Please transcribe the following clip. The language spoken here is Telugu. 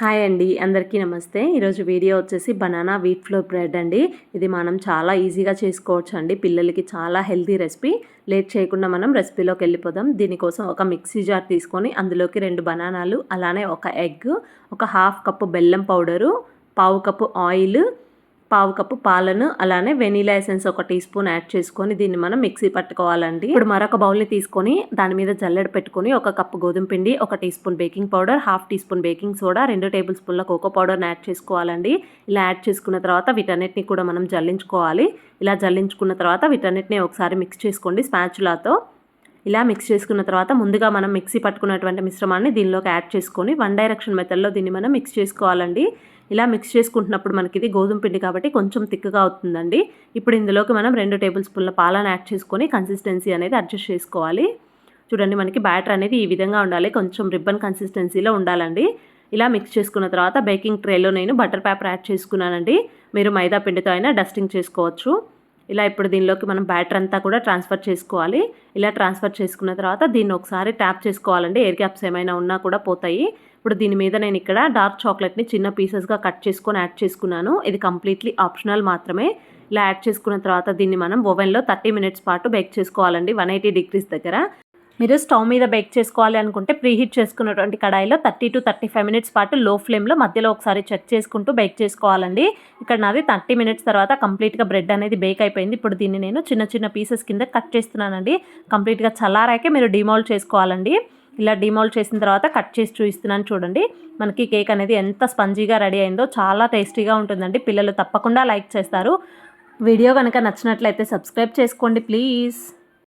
హాయ్ అండి, అందరికీ నమస్తే. ఈరోజు వీడియో వచ్చేసి బనానా వీట్ ఫ్లోర్ బ్రెడ్ అండి. ఇది మనం చాలా ఈజీగా చేసుకోవచ్చు అండి. పిల్లలకి చాలా హెల్తీ రెసిపీ. లేట్ చేయకుండా మనం రెసిపీలోకి వెళ్ళిపోదాం. దీనికోసం ఒక మిక్సీ జార్ తీసుకొని అందులోకి 2 బనానాలు, అలానే ఒక ఎగ్, ఒక హాఫ్ కప్పు బెల్లం పౌడరు, పావు కప్పు ఆయిల్, పావు కప్పు పాలను, అలానే vanilla essence 1 teaspoon add చేసుకొని దీన్ని మనం మిక్సీ పట్టుకోవాలండి. ఇప్పుడు మరొక బౌల్ని తీసుకొని దాని మీద జల్లెడ పెట్టుకొని 1 కప్పు గోధుమ పిండి, 1 teaspoon baking powder, half teaspoon baking soda, 2 table స్పూన్ల కోకో పౌడర్ని యాడ్ చేసుకోవాలండి. ఇలా యాడ్ చేసుకున్న తర్వాత వీటన్నిటిని కూడా మనం జల్లించుకోవాలి. ఇలా జల్లించుకున్న తర్వాత వీటన్నిటిని ఒకసారి మిక్స్ చేసుకోండి స్పాచులాతో. ఇలా మిక్స్ చేసుకున్న తర్వాత ముందుగా మనం మిక్సీ పట్టుకున్నటువంటి మిశ్రమాన్ని దీనిలోకి యాడ్ చేసుకొని 1 డైరెక్షన్ మెథడ్లో దీన్ని మనం మిక్స్ చేసుకోవాలండి. ఇలా మిక్స్ చేసుకుంటున్నప్పుడు మనకి ఇది గోధుమ పిండి కాబట్టి కొంచెం థిక్గా అవుతుందండి. ఇప్పుడు ఇందులోకి మనం 2 టేబుల్ స్పూన్ల పాలను యాడ్ చేసుకొని కన్సిస్టెన్సీ అనేది అడ్జస్ట్ చేసుకోవాలి. చూడండి, మనకి బ్యాటర్ అనేది ఈ విధంగా ఉండాలి, కొంచెం రిబ్బన్ కన్సిస్టెన్సీలో ఉండాలండి. ఇలా మిక్స్ చేసుకున్న తర్వాత బేకింగ్ ట్రేలో నేను బటర్ పేపర్ యాడ్ చేసుకున్నానండి. మీరు మైదా పిండితో అయినా డస్టింగ్ చేసుకోవచ్చు. ఇలా ఇప్పుడు దీనిలోకి మనం బ్యాటర్ అంతా కూడా ట్రాన్స్ఫర్ చేసుకోవాలి. ఇలా ట్రాన్స్ఫర్ చేసుకున్న తర్వాత దీన్ని ఒకసారి ట్యాప్ చేసుకోవాలండి. ఎయిర్ గ్యాప్స్ ఏమైనా ఉన్నా కూడా పోతాయి. ఇప్పుడు దీని మీద నేను ఇక్కడ డార్క్ చాక్లెట్ని చిన్న పీసెస్గా కట్ చేసుకొని యాడ్ చేసుకున్నాను. ఇది కంప్లీట్లీ ఆప్షనల్ మాత్రమే. ఇలా యాడ్ చేసుకున్న తర్వాత దీన్ని మనం ఓవెన్లో 30 మినిట్స్ పాటు బేక్ చేసుకోవాలండి, 180 డిగ్రీస్ దగ్గర. మీరు స్టవ్ మీద బేక్ చేసుకోవాలి అనుకుంటే ప్రీహీట్ చేసుకున్నటువంటి కడాయిలో 30 to 35 మినిట్స్ పాటు లో ఫ్లేమ్లో మధ్యలో ఒకసారి చెక్ చేసుకుంటూ బేక్ చేసుకోవాలండి. ఇక్కడ నాది 30 మినిట్స్ తర్వాత కంప్లీట్గా బ్రెడ్ అనేది బేక్ అయిపోయింది. ఇప్పుడు దీన్ని నేను చిన్న చిన్న పీసెస్ కింద కట్ చేస్తున్నానండి. కంప్లీట్గా చల్లారాకే మీరు డిమోల్డ్ చేసుకోవాలండి. ఇలా డిమోల్డ్ చేసిన తర్వాత కట్ చేసి చూపిస్తున్నాను చూడండి. మనకి కేక్ అనేది ఎంత స్పంజీగా రెడీ అయిందో, చాలా టేస్టీగా ఉంటుందండి. పిల్లలు తప్పకుండా లైక్ చేస్తారు. వీడియో కనుక నచ్చినట్లయితే సబ్స్క్రైబ్ చేసుకోండి ప్లీజ్.